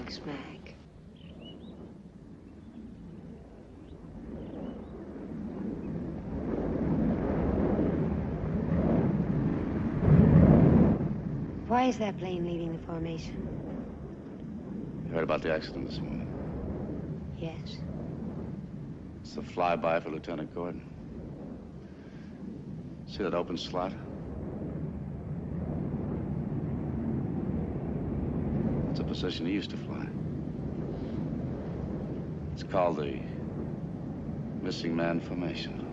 big smack. Why is that plane leaving the formation? You heard about the accident this morning? Yes. It's the flyby for Lieutenant Gordon. See that open slot? It's a position he used to fly. It's called the Missing Man Formation.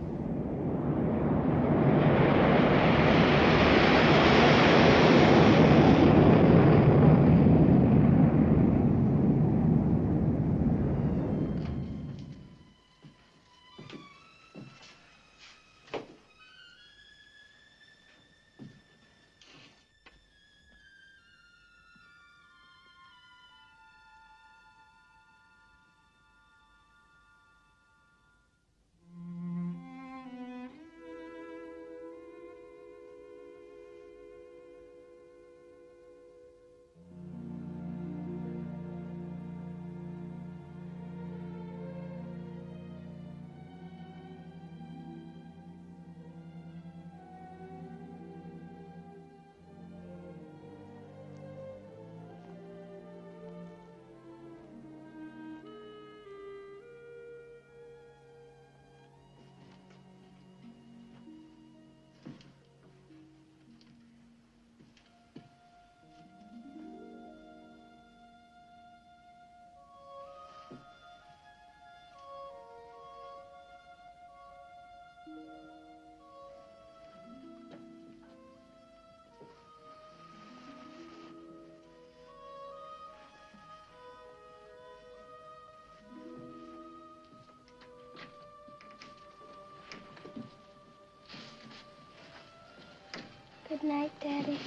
Good night, Daddy.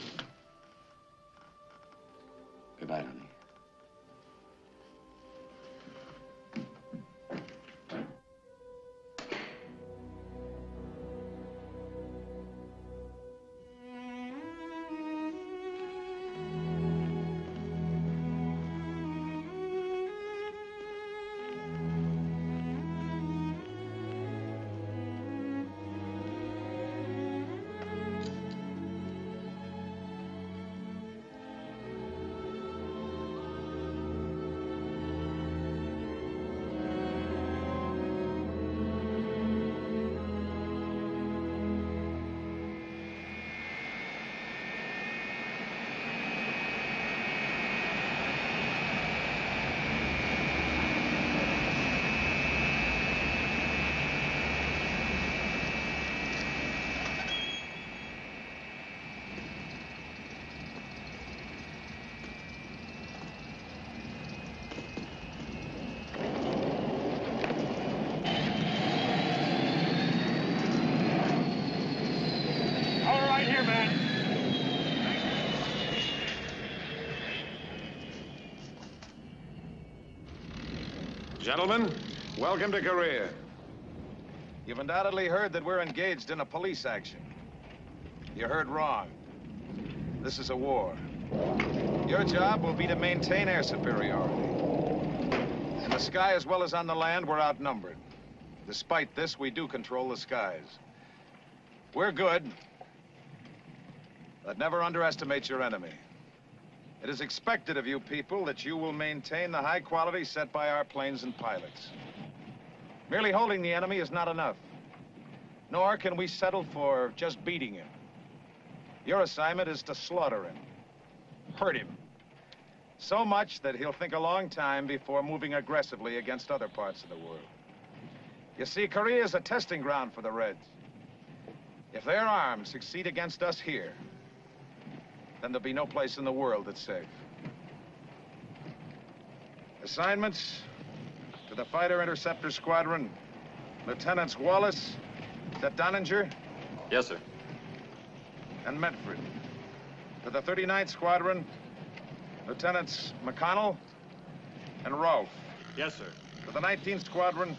Good night, honey. Gentlemen, welcome to Korea. You've undoubtedly heard that we're engaged in a police action. You heard wrong. This is a war. Your job will be to maintain air superiority. In the sky as well as on the land, we're outnumbered. Despite this, we do control the skies. We're good, but never underestimate your enemy. It is expected of you people that you will maintain the high quality set by our planes and pilots. Merely holding the enemy is not enough. Nor can we settle for just beating him. Your assignment is to slaughter him, hurt him. So much that he'll think a long time before moving aggressively against other parts of the world. You see, Korea is a testing ground for the Reds. If their arms succeed against us here, then there'll be no place in the world that's safe. Assignments to the Fighter Interceptor Squadron, Lieutenants Wallace, is that Donninger? Yes, sir. And Medford. To the 39th Squadron, Lieutenants McConnell and Rolfe. Yes, sir. To the 19th Squadron,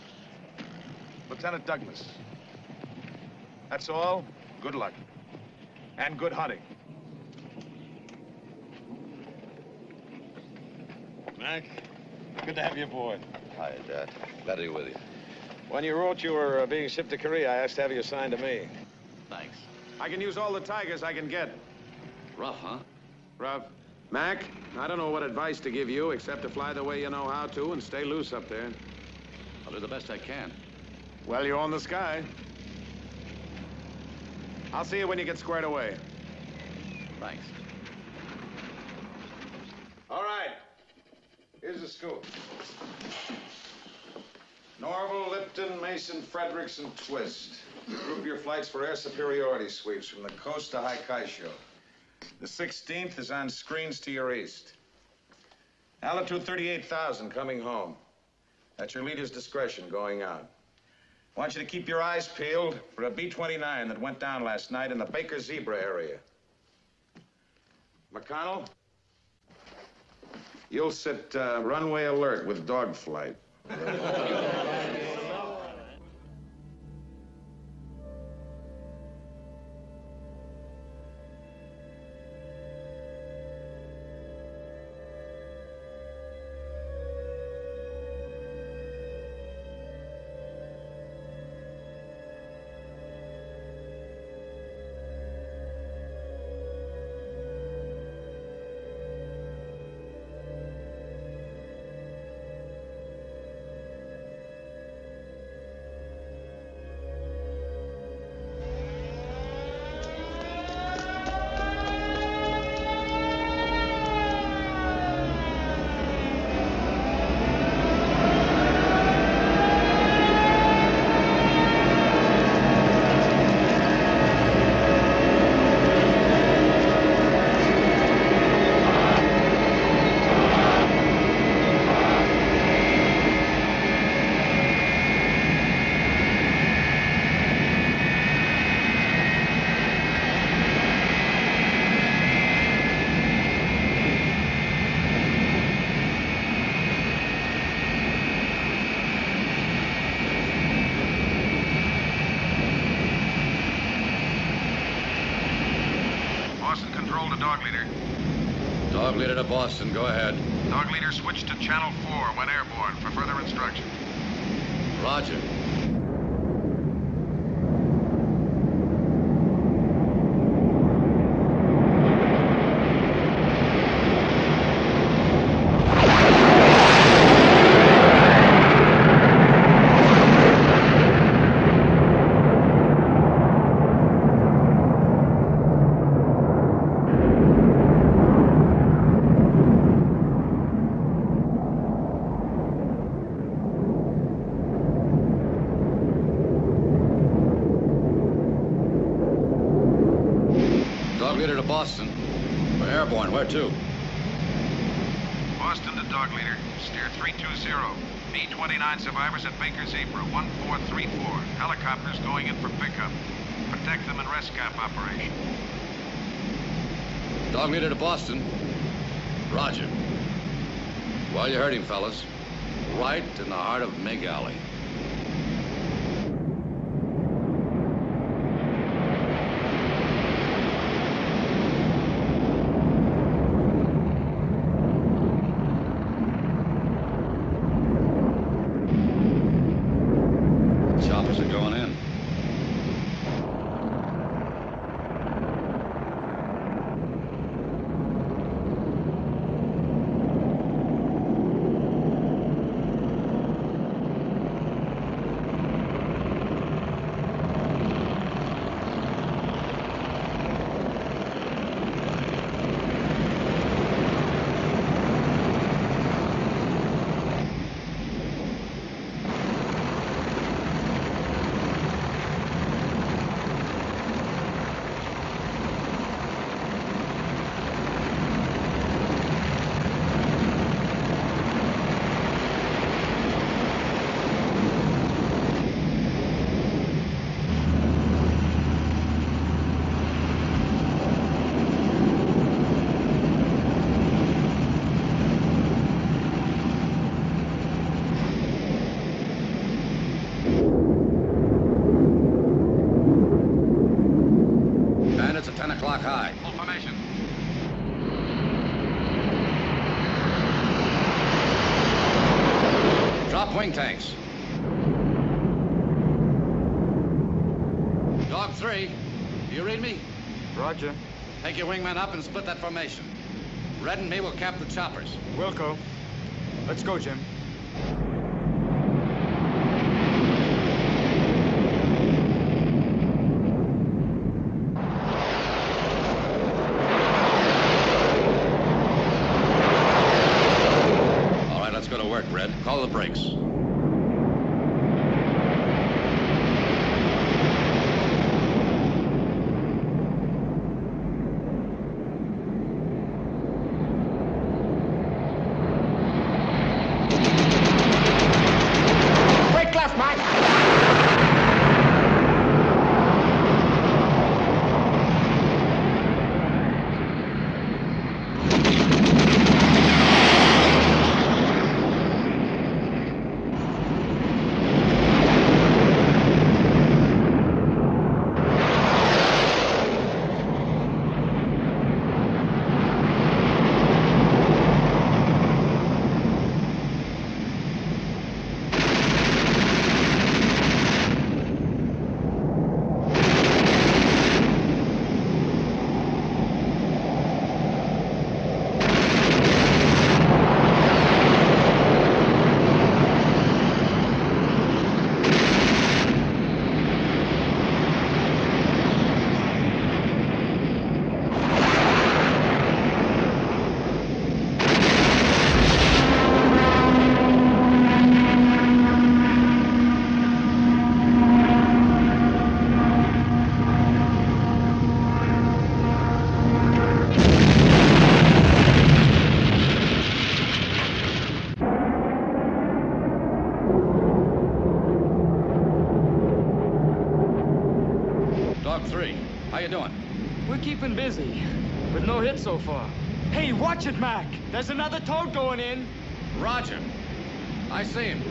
Lieutenant Douglas. That's all. Good luck. And good hunting. Mac. Good to have you aboard. Hi, Dad. Glad to be with you. When you wrote you were being shipped to Korea, I asked to have you assigned to me. Thanks. I can use all the Tigers I can get. Rough, huh? Rough. Mac, I don't know what advice to give you except to fly the way you know how to and stay loose up there. I'll do the best I can. Well, you own the sky. I'll see you when you get squared away. Thanks. All right. Here's the scoop. Norval, Lipton, Mason, Fredericks, and Twist. Group your flights for air superiority sweeps from the coast to Haikaisho. The 16th is on screens to your east. Altitude 38,000 coming home. At your leader's discretion going out. I want you to keep your eyes peeled for a B-29 that went down last night in the Baker Zebra area. McConnell, you'll sit runway alert with dogflight. Dog leader to Boston. Go ahead. Dog leader, switch to channel 4 when airborne for further instruction. Roger. Leader to Boston. We're airborne. Where to? Boston to dog leader. Steer 320. B-29 survivors at Baker Zebra, 1434. Helicopters going in for pickup. Protect them in rescap operation. Dog leader to Boston. Roger. Well, you heard him, fellas. Right in the heart of Mig Alley. wing tanks. Dog 3, do you read me? Roger. Take your wingmen up and split that formation. Red and me will cap the choppers. Wilco. Let's go, Jim. All right, let's go to work, Red. Call the brakes. Dog 3, how you doing? We're keeping busy, but no hit so far. Hey, watch it, Mac. There's another toad going in. Roger. I see him.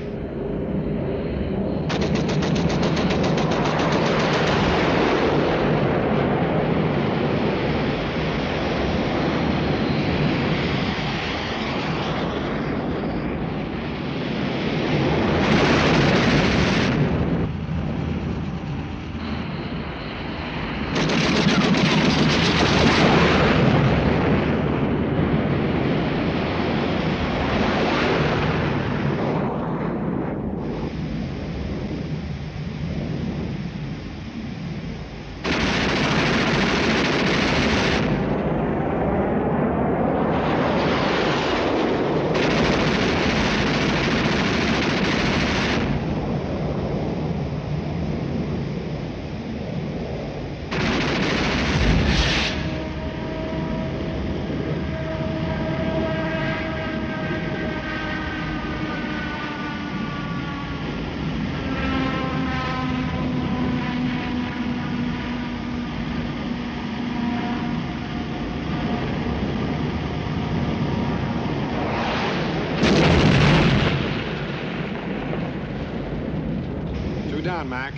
Down, Mac.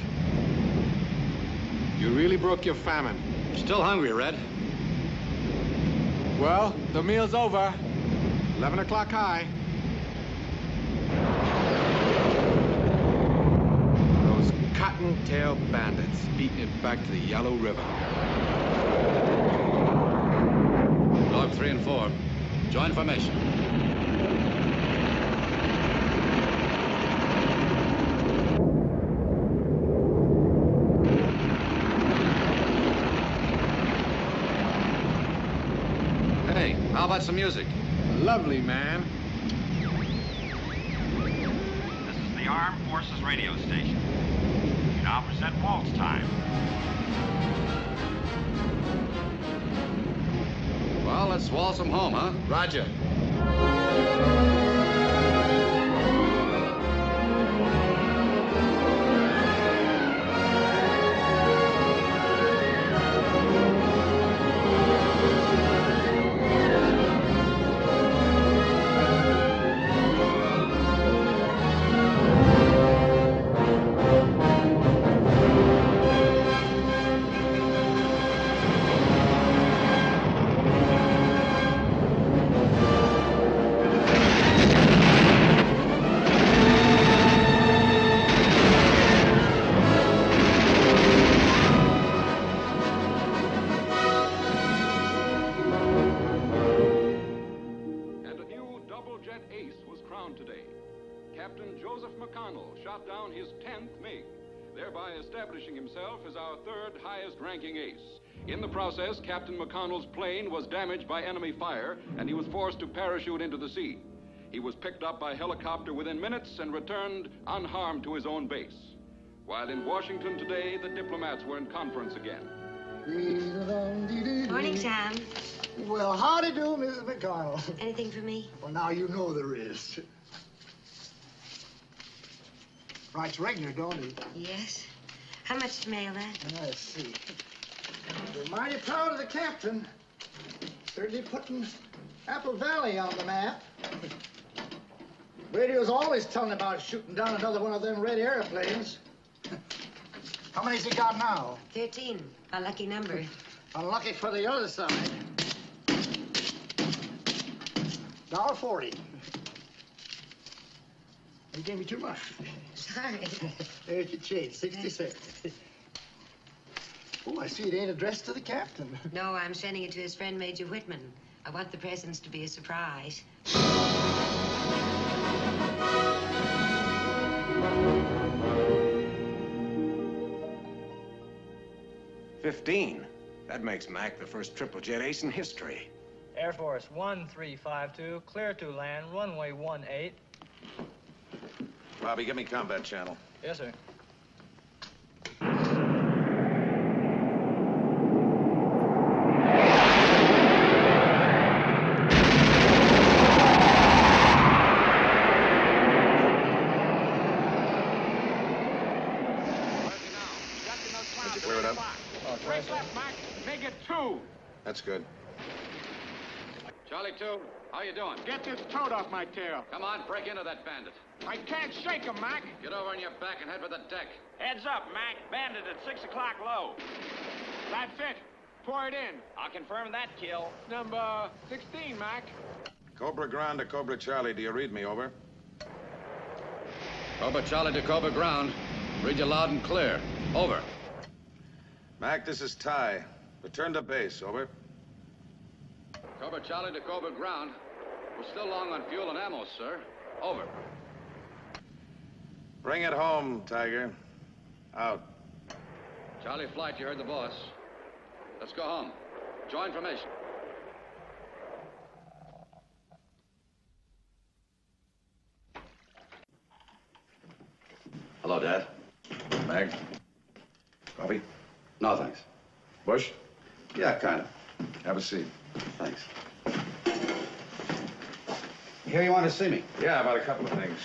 You really broke your famine. Still hungry, Red. Well, the meal's over. 11 o'clock high. Those cottontail bandits beating it back to the Yellow River. Dog 3 and 4, join formation. Hey, how about some music? Lovely, man. This is the Armed Forces radio station. We now present waltz time. Well, let's waltz them home, huh? Roger. triple jet ace was crowned today. Captain Joseph McConnell shot down his 10th MiG, thereby establishing himself as our 3rd highest ranking ace. In the process, Captain McConnell's plane was damaged by enemy fire, and he was forced to parachute into the sea. He was picked up by helicopter within minutes and returned unharmed to his own base. While in Washington today, the diplomats were in conference again. Morning, Sam. Well, howdy do, Mrs. McConnell. Anything for me? Well, now you know there is. Writes regular, don't he? Yes. How much to mail that? Let's see. We're mighty proud of the captain. Certainly putting Apple Valley on the map. Radio's always telling about shooting down another one of them red airplanes. How many's he got now? 13. A lucky number. Unlucky for the other side. $1.40. You gave me too much. Sorry. There's your change, 60 cents. Oh, I see it ain't addressed to the captain. No, I'm sending it to his friend, Major Whitman. I want the presents to be a surprise. 15. That makes Mac the first triple jet ace in history. Air Force 1352, clear to land, runway 18. Bobby, give me combat channel. Yes, sir. Clear it up. Break left, Mac. Make it 2. That's good. Charlie 2, how you doing? Get this toad off my tail. Come on, break into that bandit. I can't shake him, Mac. Get over on your back and head for the deck. Heads up, Mac. Bandit at 6 o'clock low. That's it. Pour it in. I'll confirm that kill. Number 16, Mac. Cobra Ground to Cobra Charlie. Do you read me? Over. Cobra Charlie to Cobra Ground. Read you loud and clear. Over. Mac, this is Ty. Return to base. Over. Cobra Charlie to Cobra Ground. We're still long on fuel and ammo, sir. Over. Bring it home, Tiger. Out. Charlie Flight, you heard the boss. Let's go home. Join formation. Hello, Dad. Mag. Coffee? No, thanks. Bush? Yeah, kind of. Have a seat. Thanks. Here you want to see me? Yeah, about a couple of things.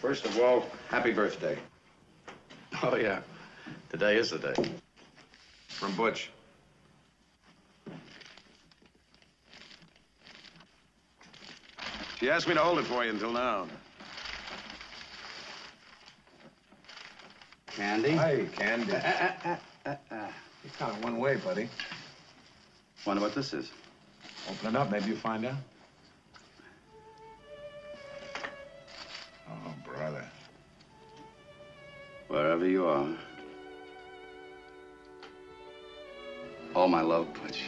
First of all, Happy birthday. Oh, yeah. Today is the day. from Butch. She asked me to hold it for you until now. Candy? Hi, Candy. You're kind of one way, buddy. Wonder what this is. Open it up, maybe you find out. Oh, brother. Wherever you are. All my love, Butch.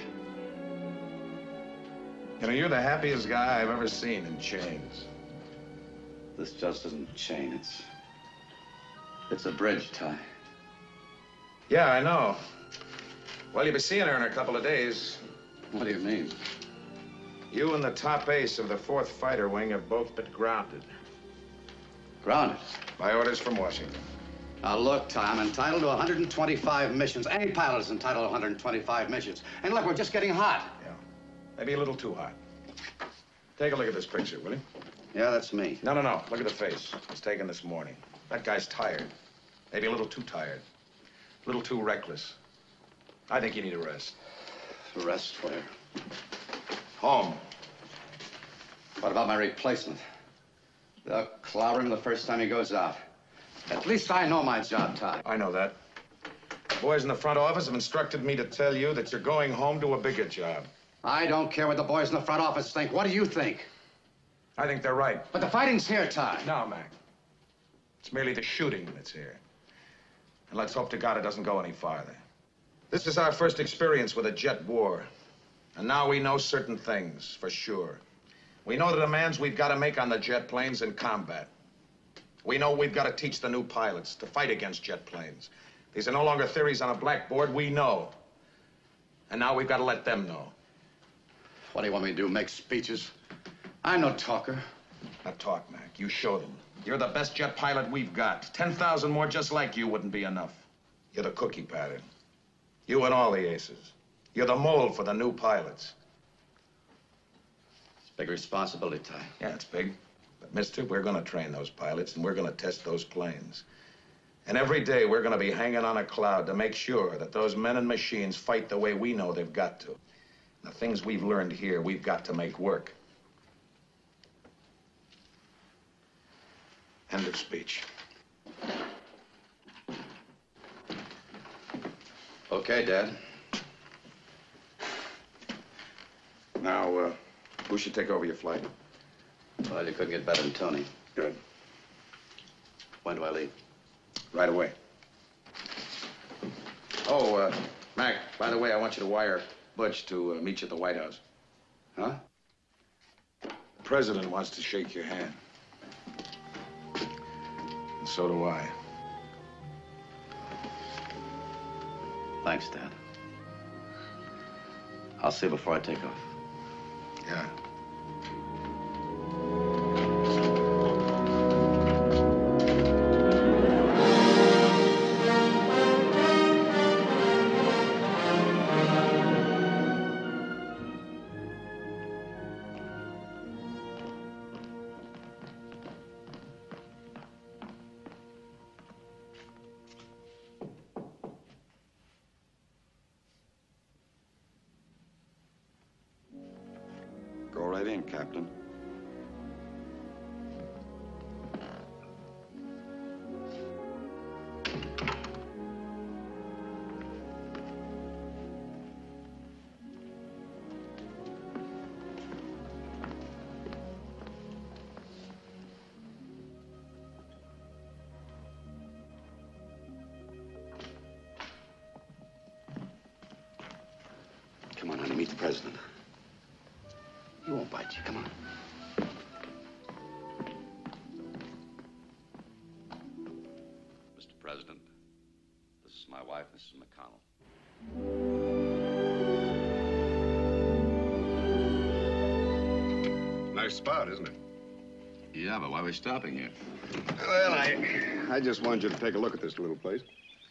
You know, you're the happiest guy I've ever seen in chains. This just isn't a chain. It's a bridge tie. Yeah, I know. Well, you'll be seeing her in a couple of days. What do you mean? You and the top ace of the 4th Fighter Wing have both been grounded. Grounded? By orders from Washington. Now, look, Tom, I'm entitled to 125 missions. Any pilot is entitled to 125 missions. And look, we're just getting hot. Yeah. Maybe a little too hot. Take a look at this picture, will you? Yeah, that's me. No. Look at the face. It was taken this morning. That guy's tired. Maybe a little too tired. A little too reckless. I think you need a rest. Rest where? Home. What about my replacement? They'll clobber him the first time he goes out. At least I know my job, Ty. I know that. The boys in the front office have instructed me to tell you that you're going home to a bigger job. I don't care what the boys in the front office think. What do you think? I think they're right. But the fighting's here, Ty. No, Mac. It's merely the shooting that's here. And let's hope to God it doesn't go any farther. This is our first experience with a jet war. And now we know certain things, for sure. We know the demands we've got to make on the jet planes in combat. We know we've got to teach the new pilots to fight against jet planes. These are no longer theories on a blackboard. We know. And now we've got to let them know. What do you want me to do, make speeches? I'm no talker. Not talk, Mac. You show them. You're the best jet pilot we've got. 10,000 more just like you wouldn't be enough. You're the cookie pattern. You and all the aces. You're the mold for the new pilots. It's a big responsibility, Ty. Yeah, it's big. But, mister, we're going to train those pilots, and we're going to test those planes. And every day, we're going to be hanging on a cloud to make sure that those men and machines fight the way we know they've got to. The things we've learned here, we've got to make work. End of speech. Okay, Dad. Now, who should take over your flight? Well, you couldn't get better than Tony. Good. When do I leave? Right away. Oh, Mac, by the way, I want you to wire Butch to meet you at the White House. Huh? The president wants to shake your hand. And so do I. Thanks, Dad. I'll see you before I take off. Yeah. Go right in, Captain. Come on, honey, meet the president. He won't bite you. Come on. Mr. President, this is my wife, Mrs. McConnell. Nice spot, isn't it? Yeah, but why are we stopping here? Well, I just wanted you to take a look at this little place.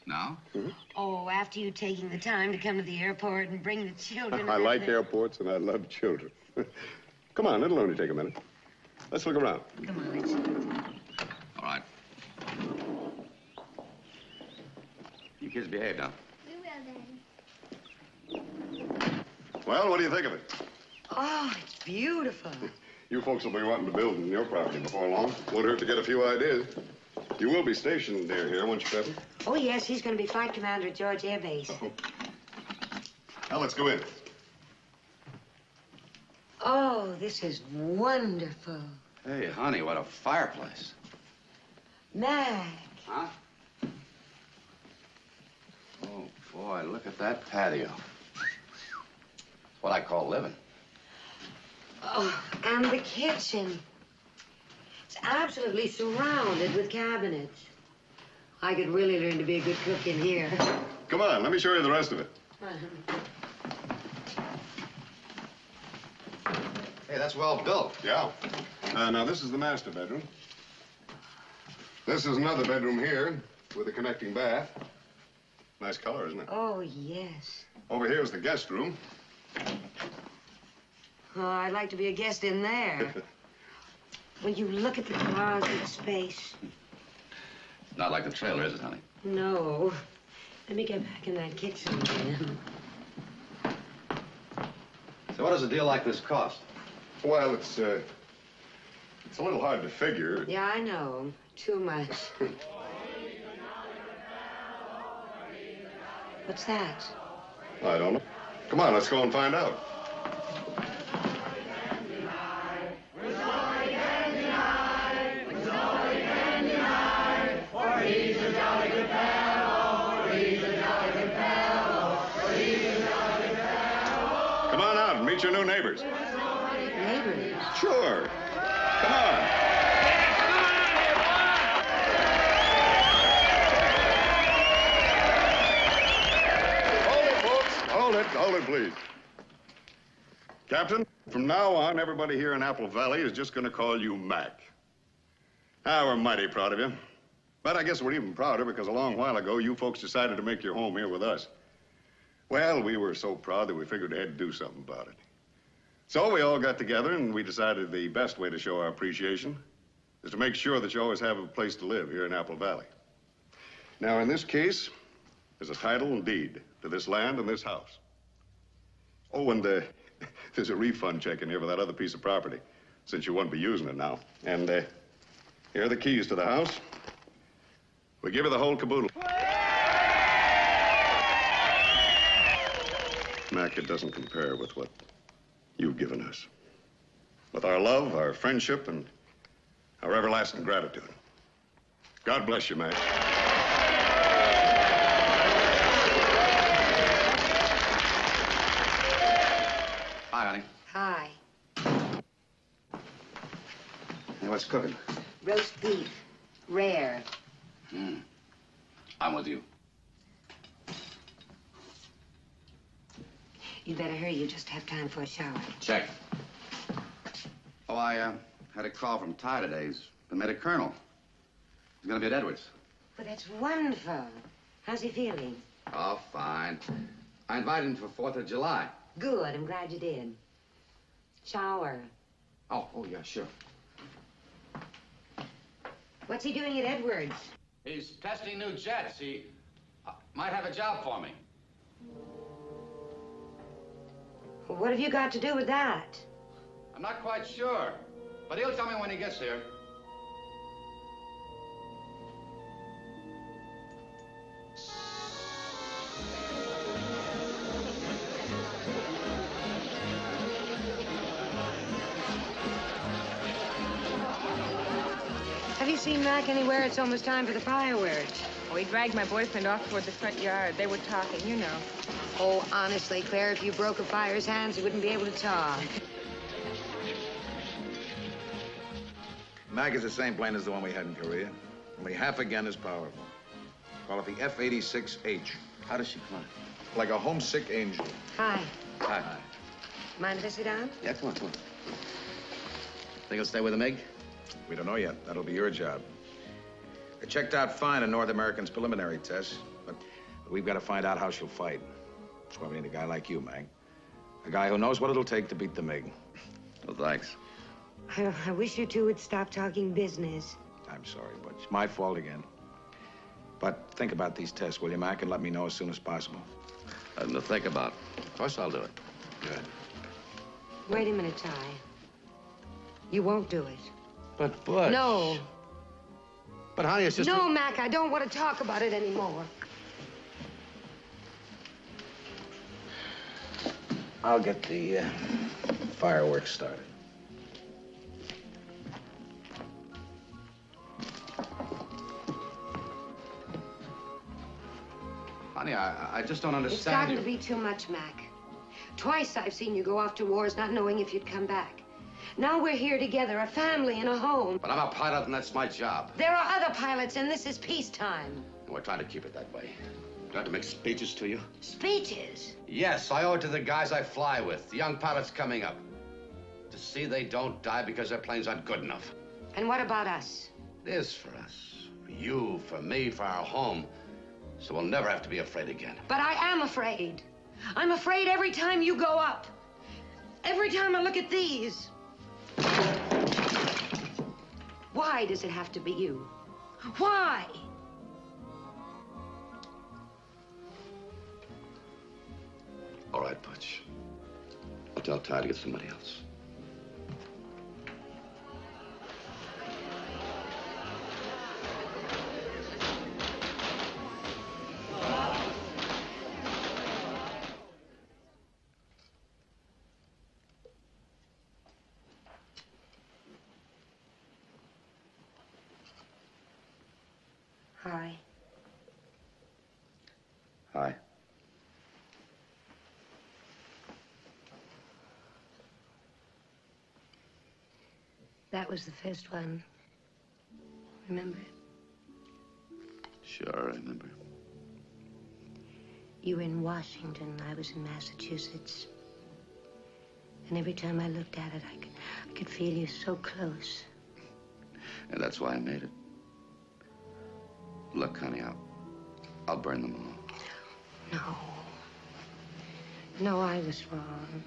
Now? Mm-hmm. Oh, after you taking the time to come to the airport and bring the children. I like airports and I love children. Come on, it'll only take a minute. Let's look around. Come on, let's. All right. You kids behave now. We will, Daddy. Well, what do you think of it? Oh, it's beautiful. You folks will be wanting to build on your property before long. Won't hurt to get a few ideas. You will be stationed near here, won't you, Pepper? Oh, yes, he's going to be flight commander at George Air Base. Now, let's go in. Oh, this is wonderful. Hey, honey, what a fireplace. Mac. Huh? Oh, boy, look at that patio. It's what I call living. Oh, and the kitchen. It's absolutely surrounded with cabinets. I could really learn to be a good cook in here. Come on, let me show you the rest of it. Hey, that's well built. Yeah. Now, this is the master bedroom. This is another bedroom here with a connecting bath. Nice color, isn't it? Oh, yes. Over here is the guest room. Oh, I'd like to be a guest in there. When you look at the closet space. Not like the trailer, is it, honey? No. Let me get back in that kitchen again. So what does a deal like this cost? Well, it's a little hard to figure. Yeah, I know. Too much. What's that? I don't know. Come on, let's go and find out. Come on out and meet your new neighbors. Neighbors? Sure. Come on. Hold it, folks. Hold it, please. Captain, from now on, everybody here in Apple Valley is just going to call you Mac. Ah, we're mighty proud of you. But I guess we're even prouder because a long while ago, you folks decided to make your home here with us. Well, we were so proud that we figured we had to do something about it. So we all got together and we decided the best way to show our appreciation is to make sure that you always have a place to live here in Apple Valley. Now, in this case, there's a title and deed to this land and this house. Oh, and there's a refund check in here for that other piece of property, since you won't be using it now. And here are the keys to the house. We give you the whole caboodle. Mac, it doesn't compare with what you've given us. With our love, our friendship, and our everlasting gratitude. God bless you, Mac. Hi, honey. Hi. Hey, what's cooking? Roast beef. Rare. I'm with you. You better hurry. You just have time for a shower. Check. Oh, I had a call from Ty today. He's been made a colonel. He's gonna be at Edwards. Well, that's wonderful. How's he feeling? Oh, fine. I invited him for 4th of July. Good. I'm glad you did. Shower. Oh, yeah, sure. What's he doing at Edwards? He's testing new jets. He might have a job for me. Well, what have you got to do with that? I'm not quite sure, but he'll tell me when he gets here. Have you seen Mac anywhere? It's almost time for the fireworks. Oh, he dragged my boyfriend off toward the front yard. They were talking, you know. Oh, honestly, Claire, if you broke a fire's hands, you wouldn't be able to talk. Mac is the same plane as the one we had in Korea. Only half again as powerful. Call it the F-86H. How does she fly? Like a homesick angel. Hi. Hi. Mind if I sit down? Yeah, come on. Think he'll stay with the MiG? We don't know yet. That'll be your job. It checked out fine in North American's preliminary tests, but we've got to find out how she'll fight. That's why we need a guy like you, Mag. A guy who knows what it'll take to beat the MiG. Well, thanks. I wish you two would stop talking business. I'm sorry, but it's my fault again. But think about these tests, will you, Mac, and let me know as soon as possible. Nothing to think about. Of course I'll do it. Good. Wait a minute, Ty. You won't do it. But, Butch... No. But, honey, it's just... No, Mac, I don't want to talk about it anymore. I'll get the fireworks started. Honey, I just don't understand It's gotten you. to be too much, Mac. Twice I've seen you go off to wars not knowing if you'd come back. Now we're here together, a family and a home. But I'm a pilot, and that's my job. There are other pilots, and this is peacetime. And we're trying to keep it that way. Do I have to make speeches to you? Speeches? Yes, I owe it to the guys I fly with, the young pilots coming up. To see they don't die because their planes aren't good enough. And what about us? This for us. For you, for me, for our home. So we'll never have to be afraid again. But I am afraid. I'm afraid every time you go up. Every time I look at these. Why does it have to be you? Why? All right, Butch. I'll tell Ty to get somebody else. Hi. Hi. That was the first one. Remember? Sure, I remember. You were in Washington, I was in Massachusetts. And every time I looked at it, I could feel you so close. And that's why I made it. Look, honey, I'll burn them all. No, I was wrong.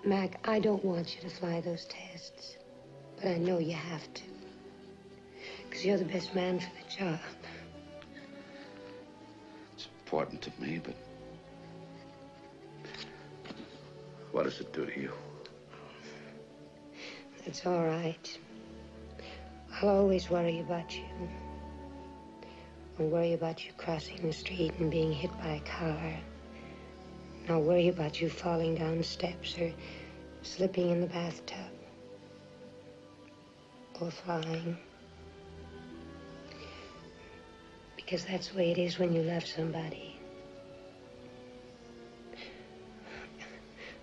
Mac, I don't want you to fly those tests. But I know you have to. Because you're the best man for the job. It's important to me, but what does it do to you? It's all right. I'll always worry about you. I'll worry about you crossing the street and being hit by a car. And I'll worry about you falling down steps or slipping in the bathtub. Or flying. Because that's the way it is when you love somebody.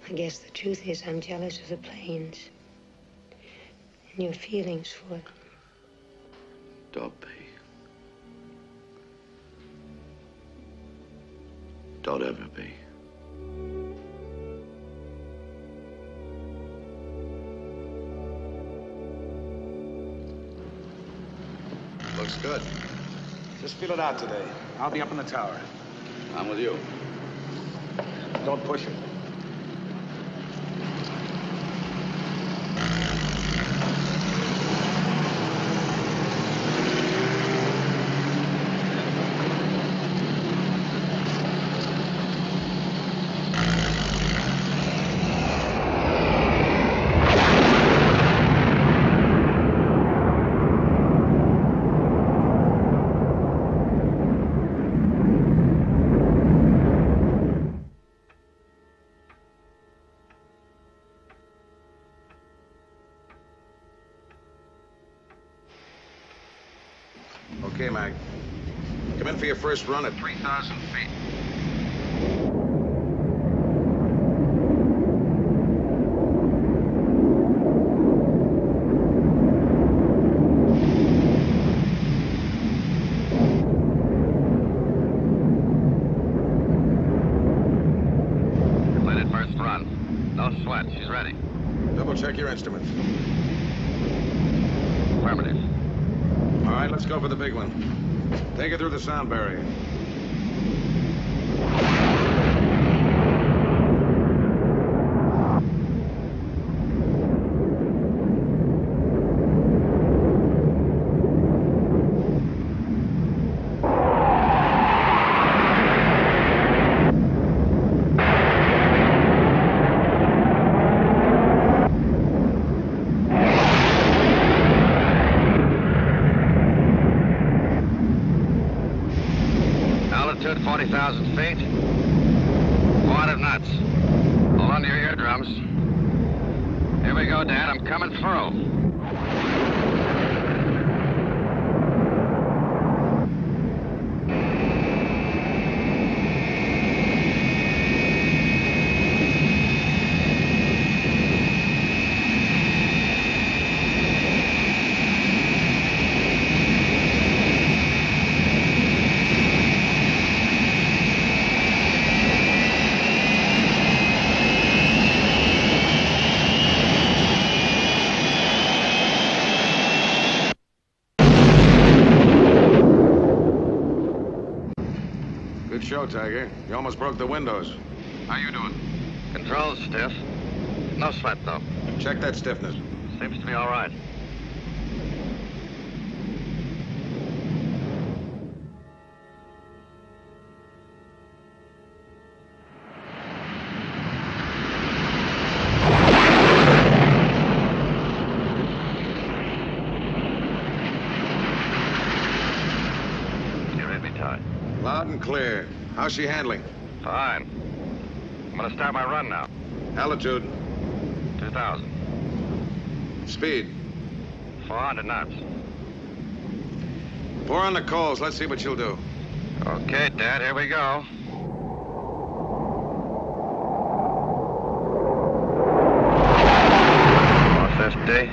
I guess the truth is I'm jealous of the planes. And your feelings for them. Don't be. Don't ever be. Looks good. Just feel it out today. I'll be up in the tower. I'm with you. Don't push it. Okay, Mac. Come in for your first run at 3,000 feet. Completed first run. No sweat. She's ready. Double check your instruments. Affirmative. All right, let's go for the big one. Take it through the sound barrier. Altitude 40,000 feet. 400 knots. Hold on to your eardrums. Here we go, Dad. I'm coming through. Good show, Tiger. You almost broke the windows. How you doing? Controls stiff. No sweat, though. Check that stiffness. Seems to be all right. Loud and clear. How's she handling? Fine. I'm gonna start my run now. Altitude? 2,000. Speed? 400 knots. Pour on the coals. Let's see what you'll do. Okay, Dad, here we go. 450.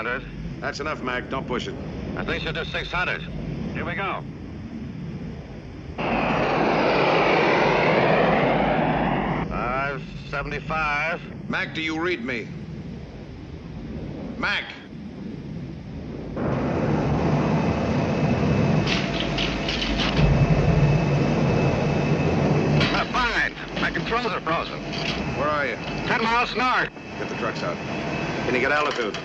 400. That's enough, Mac. Don't push it. I think she'll do 600. Here we go. 575. Mac, do you read me? Mac! Fine. My controls are frozen. Where are you? 10 miles north. Get the trucks out. Can you get altitude?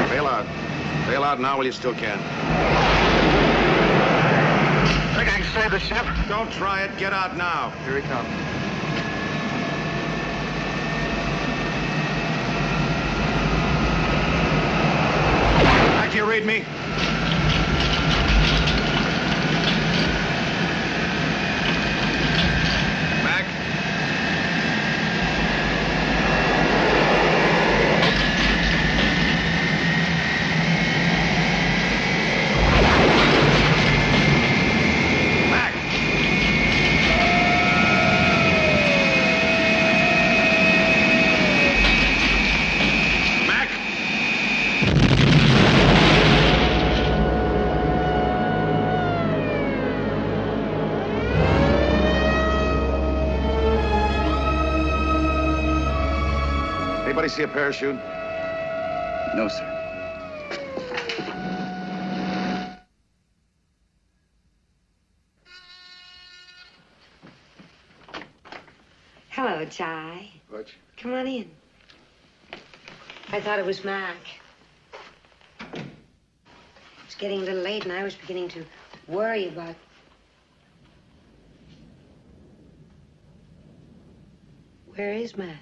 Bail out. Bail out now while you still can. Think I can save the ship? Don't try it. Get out now. Here he comes. Mac, you read me? Mac? Anybody see a parachute? No, sir. Hello, Jai. Butch. Come on in. I thought it was Mac. It's getting a little late, and I was beginning to worry about... Where is Mac?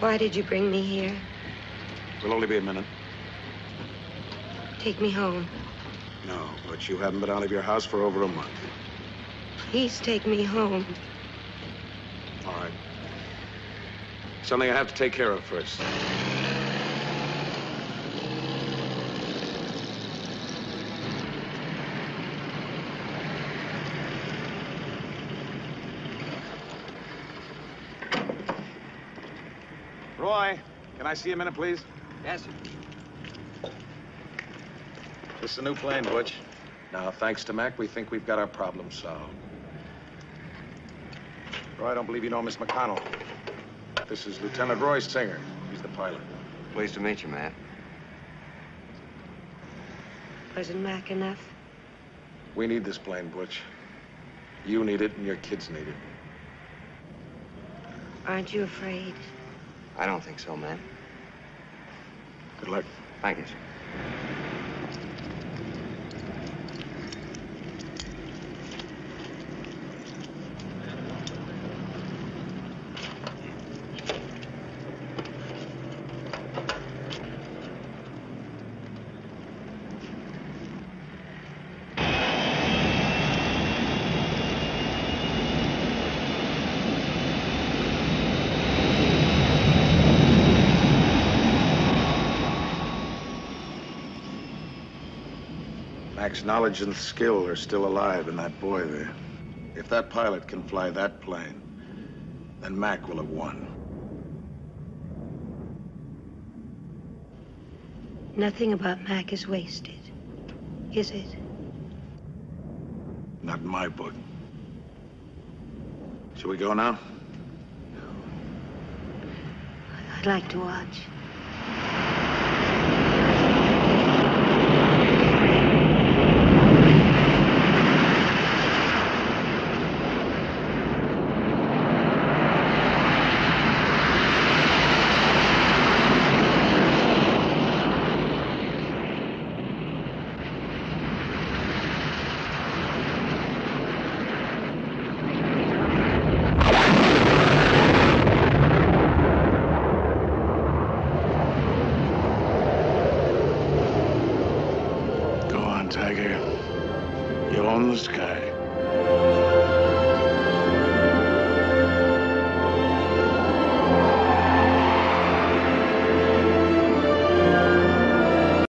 Why did you bring me here? It'll only be a minute. Take me home. No, but you haven't been out of your house for over a month. Please take me home. All right. Something I have to take care of first. Roy, can I see a minute, please? Yes, sir. This is a new plane, Butch. Now, thanks to Mac, we think we've got our problem solved. Roy, I don't believe you know Miss McConnell. This is Lieutenant Roy Singer. He's the pilot. Pleased to meet you, Matt. Wasn't Mac enough? We need this plane, Butch. You need it, and your kids need it. Aren't you afraid? I don't think so, man. Good luck. Thank you, sir. Mac's knowledge and skill are still alive in that boy there. If that pilot can fly that plane, then Mac will have won. Nothing about Mac is wasted, is it? Not in my book. Should we go now? I'd like to watch.